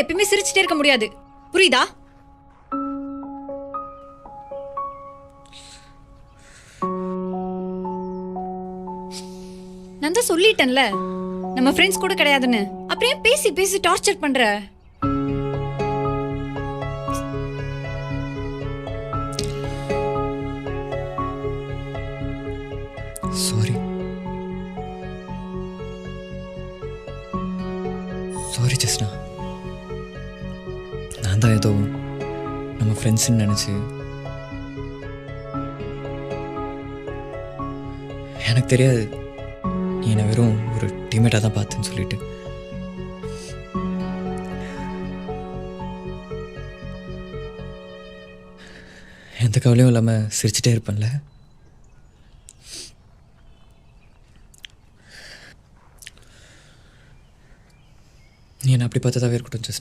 எப்பயுமே சிரிச்சுட்டே இருக்க முடியாது, புரியுதா? நான் தான் சொல்லிட்டேன்ல நம்ம ஃப்ரெண்ட்ஸ் கூட கிடையாதுன்னு. அப்புறம் ஏன் பேசி பேசி டார்ச்சர் பண்ற? Sorry sorry Jasna. நான் தான் ஏதோ நம்ம ஃப்ரெண்ட்ஸ்ன்னு நினச்சி, எனக்கு தெரியாது நீ என்னை வெறும் ஒரு டீம்மேட்டாக தான் பார்த்தேன்னு சொல்லிட்டு. எந்த கவலையும் இல்லாமல் சிரிச்சிட்டே இருப்பேன்ல. நீ என்னை அப்படி பார்த்ததாவே இருக்கட்டும் ஜஸ்னா.